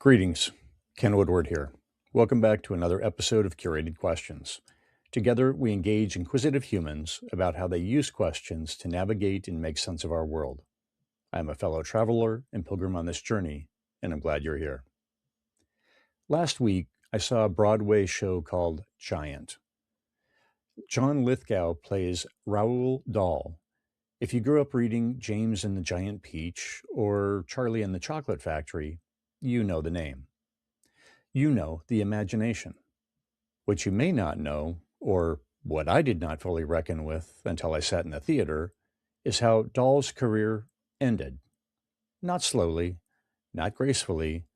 Greetings, Ken Woodward here. Welcome back to another episode of Curated Questions. Together, we engage inquisitive humans about how they use questions to navigate and make sense of our world. I am a fellow traveler and pilgrim on this journey, and I'm glad you're here. Last week, I saw a Broadway show called Giant. John Lithgow plays Roald Dahl. If you grew up reading James and the Giant Peach or Charlie and the Chocolate Factory, you know the name. You know the imagination. What you may not know, or what I did not fully reckon with until I sat in the theater, is how Dahl's career ended. Not slowly, not gracefully,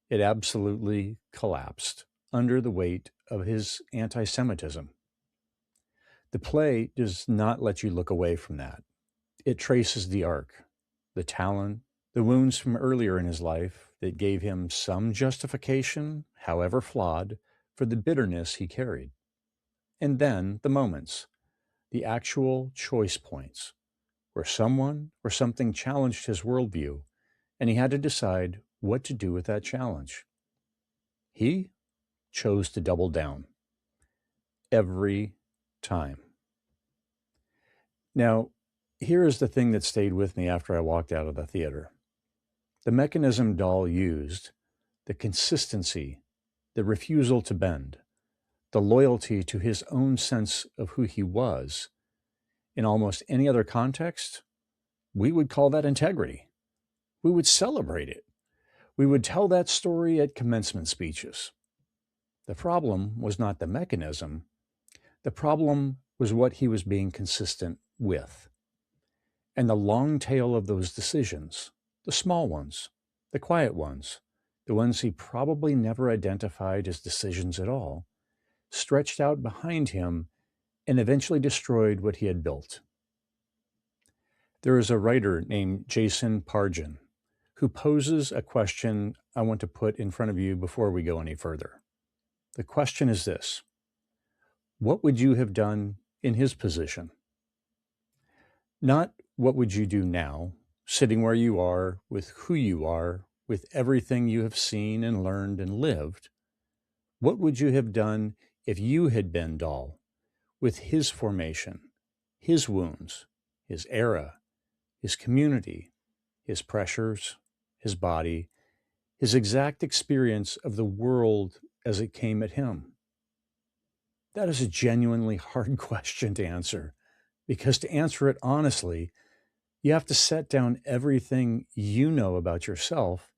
it absolutely collapsed under the weight of his anti-Semitism. The play does not let you look away from that. It traces the arc, the talent, the wounds from earlier in his life that gave him some justification, however flawed, for the bitterness he carried. And then the moments, the actual choice points, where someone or something challenged his worldview, and he had to decide what to do with that challenge. He chose to double down. Every time. Now, here is the thing that stayed with me after I walked out of the theater. The mechanism Dahl used, the consistency, the refusal to bend, the loyalty to his own sense of who he was, in almost any other context, we would call that integrity. We would celebrate it. We would tell that story at commencement speeches. The problem was not the mechanism. The problem was what he was being consistent with. And the long tail of those decisions, the small ones, the quiet ones, the ones he probably never identified as decisions at all, stretched out behind him and eventually destroyed what he had built. There is a writer named Jason Pargin who poses a question I want to put in front of you before we go any further. The question is this: what would you have done in his position? Not what would you do now, sitting where you are, with who you are, with everything you have seen and learned and lived. What would you have done if you had been Dahl, with his formation, his wounds, his era, his community, his pressures, his body, his exact experience of the world as it came at him? That is a genuinely hard question to answer, because to answer it honestly, you have to set down everything you know about yourself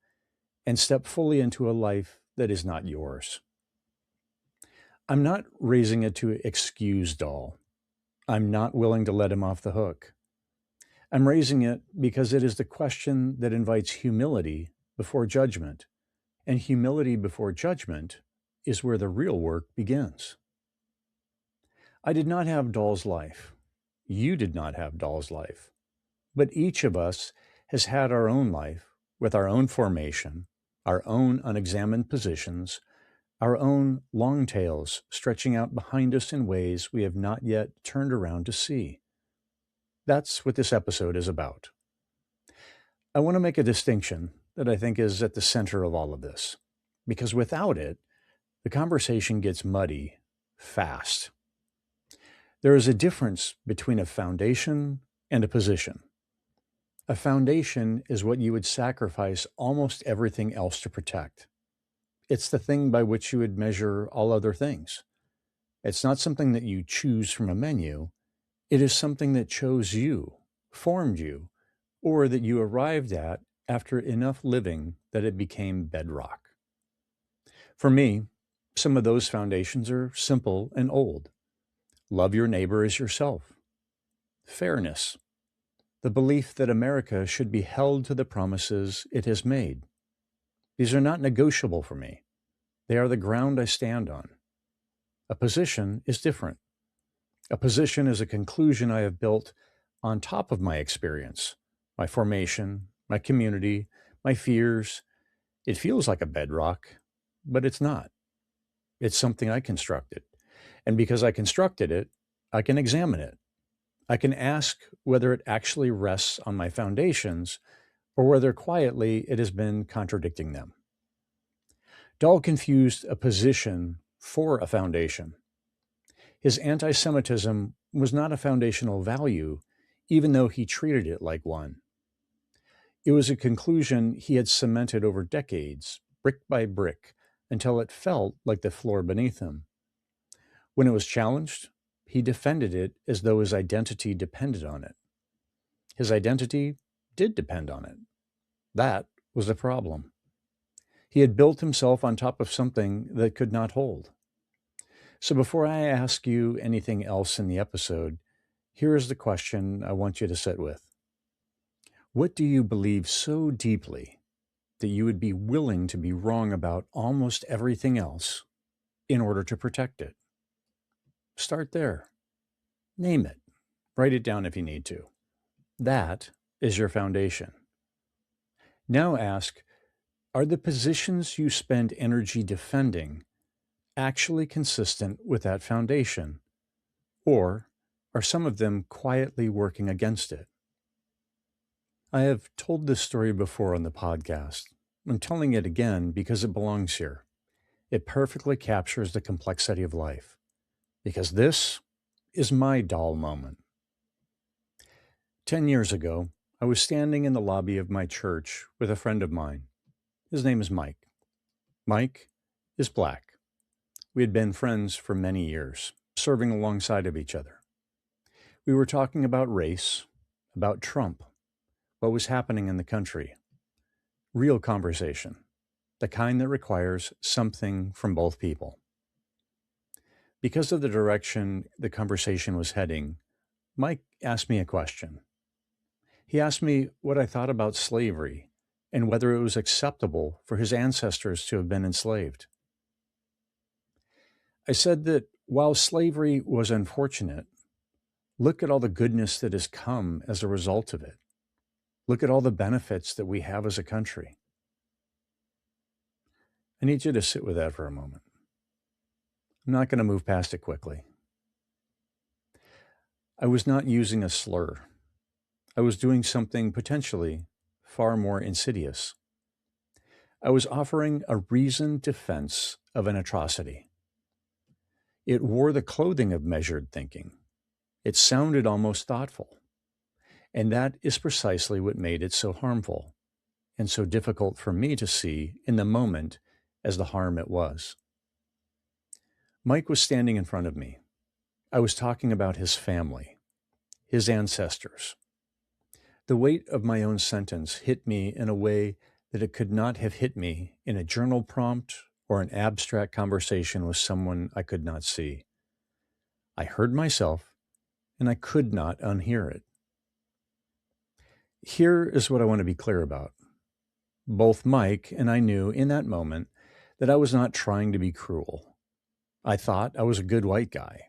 and step fully into a life that is not yours. I'm not raising it to excuse Dahl. I'm not willing to let him off the hook. I'm raising it because it is the question that invites humility before judgment. And humility before judgment is where the real work begins. I did not have Dahl's life. You did not have Dahl's life. But each of us has had our own life with our own formation, our own unexamined positions, our own long tails stretching out behind us in ways we have not yet turned around to see. That's what this episode is about. I want to make a distinction that I think is at the center of all of this, because without it, the conversation gets muddy fast. There is a difference between a foundation and a position. A foundation is what you would sacrifice almost everything else to protect. It's the thing by which you would measure all other things. It's not something that you choose from a menu. It is something that chose you, formed you, or that you arrived at after enough living that it became bedrock. For me, some of those foundations are simple and old. Love your neighbor as yourself. Fairness. The belief that America should be held to the promises it has made. These are not negotiable for me. They are the ground I stand on. A position is different. A position is a conclusion I have built on top of my experience, my formation, my community, my fears. It feels like a bedrock, but it's not. It's something I constructed. And because I constructed it, I can examine it. I can ask whether it actually rests on my foundations or whether quietly it has been contradicting them. Dahl confused a position for a foundation. His anti-Semitism was not a foundational value, even though he treated it like one. It was a conclusion he had cemented over decades, brick by brick, until it felt like the floor beneath him. When it was challenged, he defended it as though his identity depended on it. His identity did depend on it. That was the problem. He had built himself on top of something that could not hold. So before I ask you anything else in the episode, here is the question I want you to sit with. What do you believe so deeply that you would be willing to be wrong about almost everything else in order to protect it? Start there. Name it. Write it down if you need to. That is your foundation. Now ask, are the positions you spend energy defending actually consistent with that foundation? Or are some of them quietly working against it? I have told this story before on the podcast. I'm telling it again because it belongs here. It perfectly captures the complexity of life. Because this is my Dahl moment. 10 years ago, I was standing in the lobby of my church with a friend of mine. His name is Mike. Mike is Black. We had been friends for many years, serving alongside of each other. We were talking about race, about Trump, what was happening in the country. Real conversation, the kind that requires something from both people. Because of the direction the conversation was heading, Mike asked me a question. He asked me what I thought about slavery and whether it was acceptable for his ancestors to have been enslaved. I said that while slavery was unfortunate, look at all the goodness that has come as a result of it. Look at all the benefits that we have as a country. I need you to sit with that for a moment. I'm not going to move past it quickly. I was not using a slur. I was doing something potentially far more insidious. I was offering a reasoned defense of an atrocity. It wore the clothing of measured thinking. It sounded almost thoughtful. And that is precisely what made it so harmful and so difficult for me to see in the moment as the harm it was. Mike was standing in front of me. I was talking about his family, his ancestors. The weight of my own sentence hit me in a way that it could not have hit me in a journal prompt or an abstract conversation with someone I could not see. I heard myself, and I could not unhear it. Here is what I want to be clear about. Both Mike and I knew in that moment that I was not trying to be cruel. I thought I was a good white guy.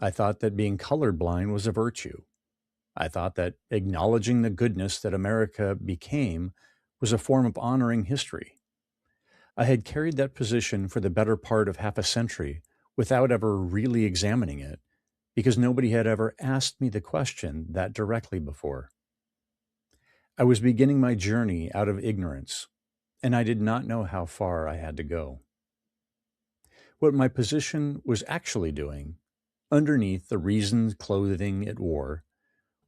I thought that being colorblind was a virtue. I thought that acknowledging the goodness that America became was a form of honoring history. I had carried that position for the better part of half a century without ever really examining it, because nobody had ever asked me the question that directly before. I was beginning my journey out of ignorance, and I did not know how far I had to go. What my position was actually doing, underneath the reasoned clothing it wore,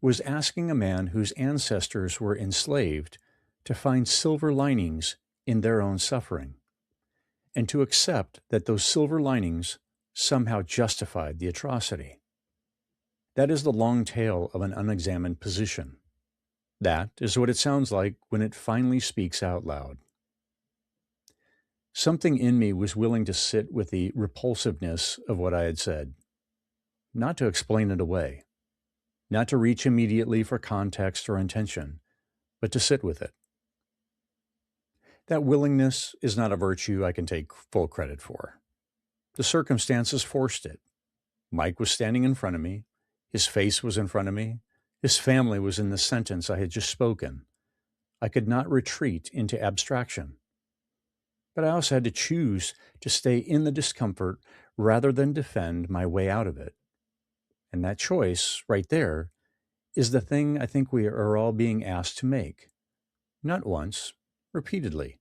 was asking a man whose ancestors were enslaved to find silver linings in their own suffering, and to accept that those silver linings somehow justified the atrocity. That is the long tail of an unexamined position. That is what it sounds like when it finally speaks out loud. Something in me was willing to sit with the repulsiveness of what I had said, not to explain it away, not to reach immediately for context or intention, but to sit with it. That willingness is not a virtue I can take full credit for. The circumstances forced it. Mike was standing in front of me. His face was in front of me. His family was in the sentence I had just spoken. I could not retreat into abstraction. But I also had to choose to stay in the discomfort rather than defend my way out of it. And that choice, right there, is the thing I think we are all being asked to make. Not once, repeatedly.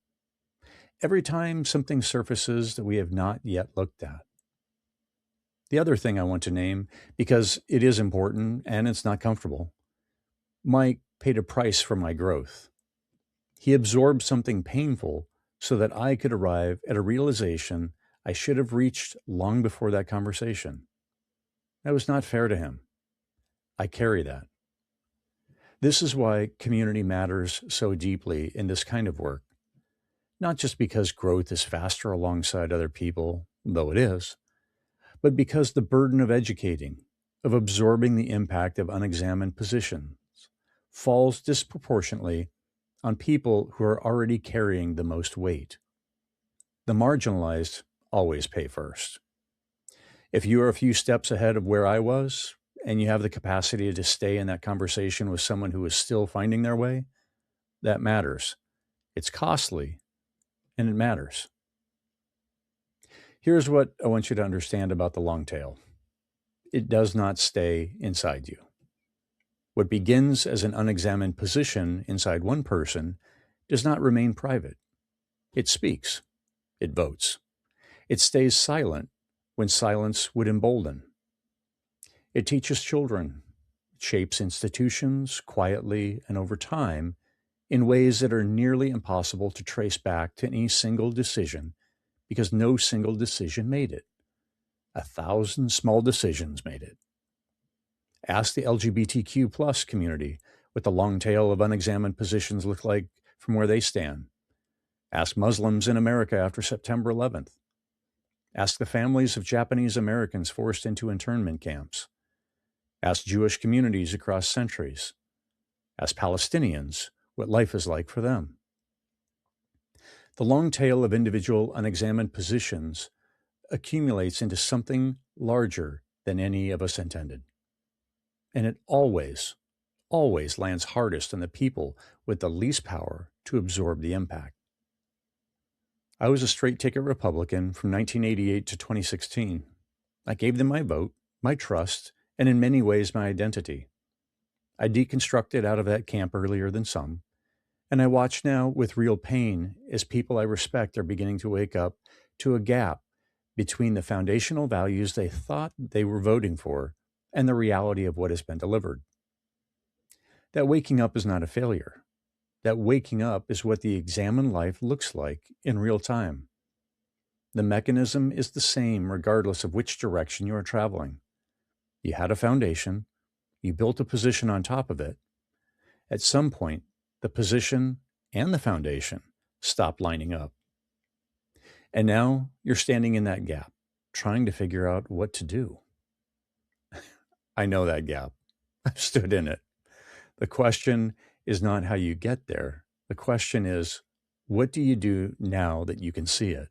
every time something surfaces that we have not yet looked at. The other thing I want to name, because it is important and it's not comfortable, Mike paid a price for my growth. He absorbed something painful so that I could arrive at a realization I should have reached long before that conversation. That was not fair to him. I carry that. This is why community matters so deeply in this kind of work. Not just because growth is faster alongside other people, though it is, but because the burden of educating, of absorbing the impact of unexamined positions, falls disproportionately on people who are already carrying the most weight. The marginalized always pay first. If you are a few steps ahead of where I was, and you have the capacity to stay in that conversation with someone who is still finding their way, that matters. It's costly, and it matters. Here's what I want you to understand about the long tail. It does not stay inside you. What begins as an unexamined position inside one person does not remain private. It speaks. It votes. It stays silent when silence would embolden. It teaches children. It shapes institutions quietly and over time in ways that are nearly impossible to trace back to any single decision because no single decision made it. 1,000 small decisions made it. Ask the LGBTQ plus community what the long tail of unexamined positions look like from where they stand. Ask Muslims in America after September 11th. Ask the families of Japanese Americans forced into internment camps. Ask Jewish communities across centuries. Ask Palestinians what life is like for them. The long tail of individual unexamined positions accumulates into something larger than any of us intended. And it always lands hardest on the people with the least power to absorb the impact. I was a straight ticket Republican from 1988 to 2016. I gave them my vote, my trust, and in many ways my identity. I deconstructed out of that camp earlier than some, and I watch now with real pain as people I respect are beginning to wake up to a gap between the foundational values they thought they were voting for and the reality of what has been delivered. That waking up is not a failure. That waking up is what the examined life looks like in real time. The mechanism is the same regardless of which direction you are traveling. You had a foundation, you built a position on top of it. At some point, the position and the foundation stopped lining up. And now you're standing in that gap, trying to figure out what to do. I know that gap. I've stood in it. The question is not how you get there. The question is, what do you do now that you can see it?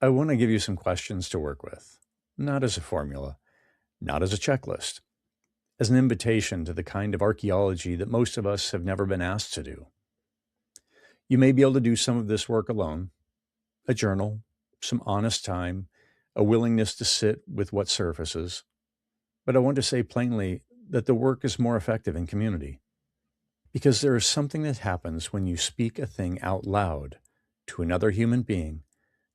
I want to give you some questions to work with, not as a formula, not as a checklist, as an invitation to the kind of archaeology that most of us have never been asked to do. You may be able to do some of this work alone, a journal, some honest time, a willingness to sit with what surfaces. But I want to say plainly that the work is more effective in community, because there is something that happens when you speak a thing out loud to another human being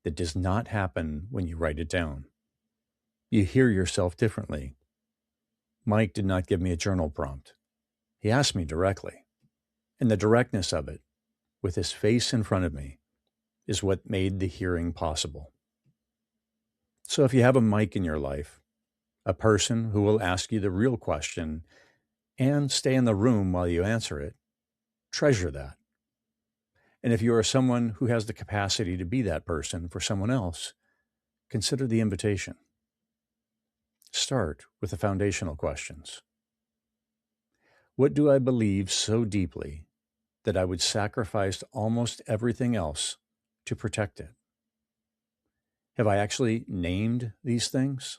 that does not happen when you write it down. You hear yourself differently. Mike did not give me a journal prompt. He asked me directly, and the directness of it, with his face in front of me, is what made the hearing possible. So if you have a Mike in your life, a person who will ask you the real question and stay in the room while you answer it, treasure that. And if you are someone who has the capacity to be that person for someone else, consider the invitation. Start with the foundational questions. What do I believe so deeply that I would sacrifice almost everything else to protect it? Have I actually named these things,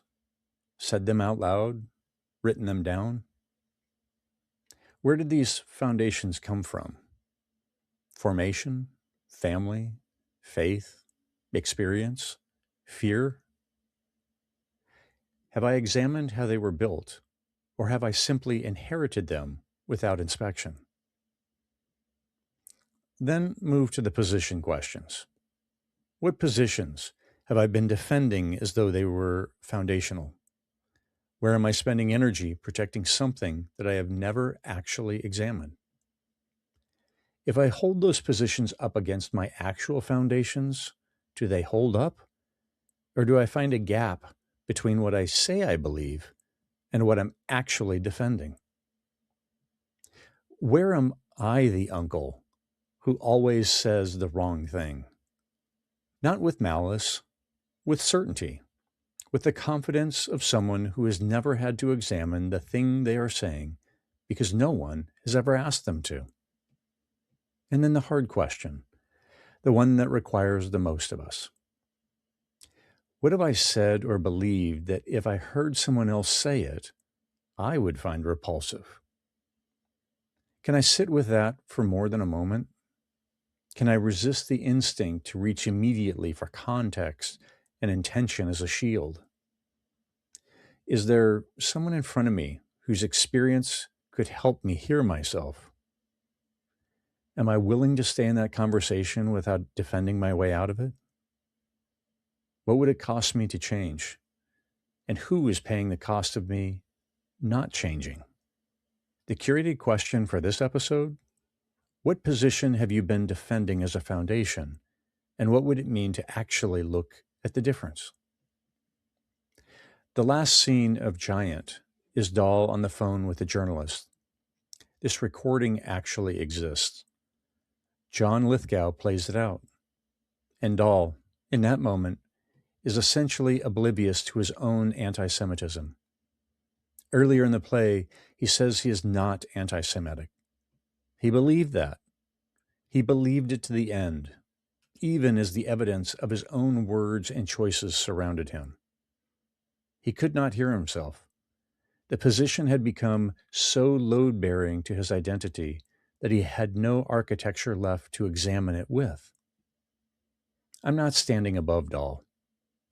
said them out loud, written them down? Where did these foundations come from? Formation, family, faith, experience, fear? Have I examined how they were built, or have I simply inherited them without inspection? Then move to the position questions. What positions have I been defending as though they were foundational? Where am I spending energy protecting something that I have never actually examined? If I hold those positions up against my actual foundations, do they hold up? Or do I find a gap between what I say I believe and what I'm actually defending? Where am I the uncle who always says the wrong thing? Not with malice, with certainty, with the confidence of someone who has never had to examine the thing they are saying because no one has ever asked them to. And then the hard question, the one that requires the most of us. What have I said or believed that if I heard someone else say it, I would find repulsive? Can I sit with that for more than a moment? Can I resist the instinct to reach immediately for context and intention as a shield? Is there someone in front of me whose experience could help me hear myself? Am I willing to stay in that conversation without defending my way out of it? What would it cost me to change? And who is paying the cost of me not changing? The curated question for this episode: what position have you been defending as a foundation? And what would it mean to actually look at the difference? The last scene of Giant is Dahl on the phone with a journalist. This recording actually exists. John Lithgow plays it out. And Dahl, in that moment, is essentially oblivious to his own anti-Semitism. Earlier in the play, he says he is not anti-Semitic. He believed that. He believed it to the end, even as the evidence of his own words and choices surrounded him. He could not hear himself. The position had become so load-bearing to his identity that he had no architecture left to examine it with. I'm not standing above Dahl.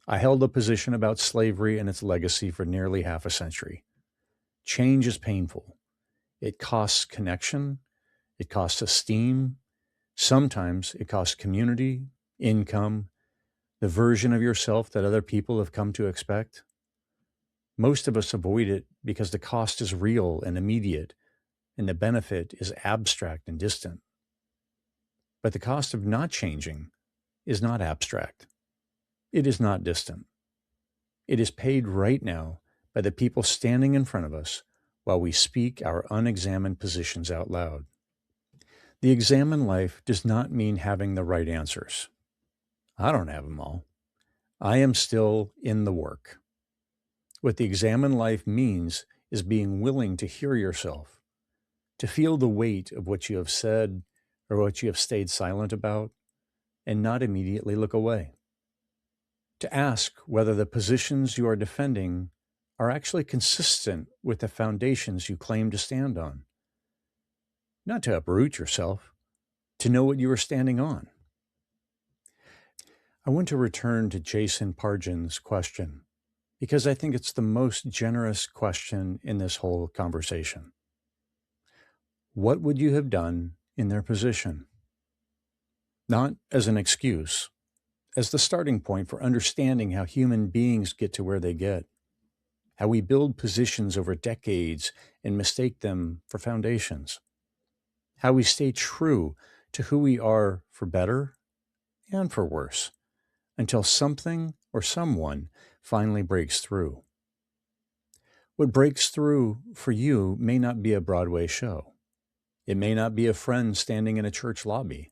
I held a position about slavery and its legacy for nearly half a century. Change is painful. It costs connection. It costs esteem. Sometimes it costs community, income, the version of yourself that other people have come to expect. Most of us avoid it because the cost is real and immediate, and the benefit is abstract and distant. But the cost of not changing is not abstract. It is not distant. It is paid right now by the people standing in front of us while we speak our unexamined positions out loud. The examined life does not mean having the right answers. I don't have them all. I am still in the work. What the examined life means is being willing to hear yourself, to feel the weight of what you have said or what you have stayed silent about, and not immediately look away. To ask whether the positions you are defending are actually consistent with the foundations you claim to stand on. Not to uproot yourself, to know what you are standing on. I want to return to Jason Pargin's question, because I think it's the most generous question in this whole conversation. What would you have done in their position? Not as an excuse, as the starting point for understanding how human beings get to where they get, how we build positions over decades and mistake them for foundations, how we stay true to who we are for better and for worse, until something or someone finally breaks through. What breaks through for you may not be a Broadway show. It may not be a friend standing in a church lobby.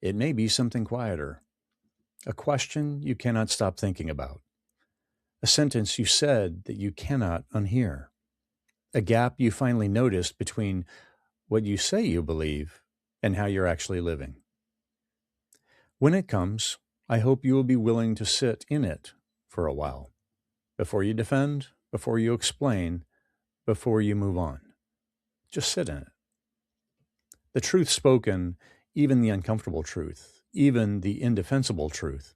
It may be something quieter, a question you cannot stop thinking about, a sentence you said that you cannot unhear, a gap you finally noticed between what you say you believe and how you're actually living. When it comes, I hope you will be willing to sit in it for a while, before you defend, before you explain, before you move on. Just sit in it. The truth spoken, even the uncomfortable truth, even the indefensible truth,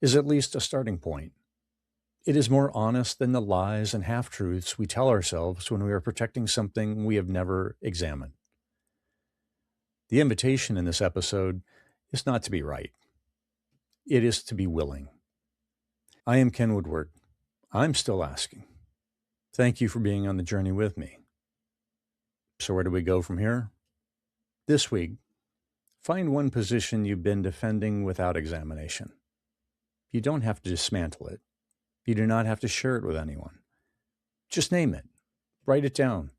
is at least a starting point. It is more honest than the lies and half-truths we tell ourselves when we are protecting something we have never examined. The invitation in this episode is not to be right. It is to be willing. I am Ken Woodward. I'm still asking. Thank you for being on the journey with me. So where do we go from here? This week, find one position you've been defending without examination. You don't have to dismantle it. You do not have to share it with anyone. Just name it. Write it down.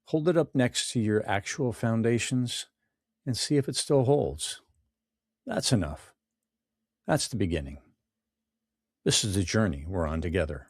Hold it up next to your actual foundations and see if it still holds. That's enough. That's the beginning. This is the journey we're on together.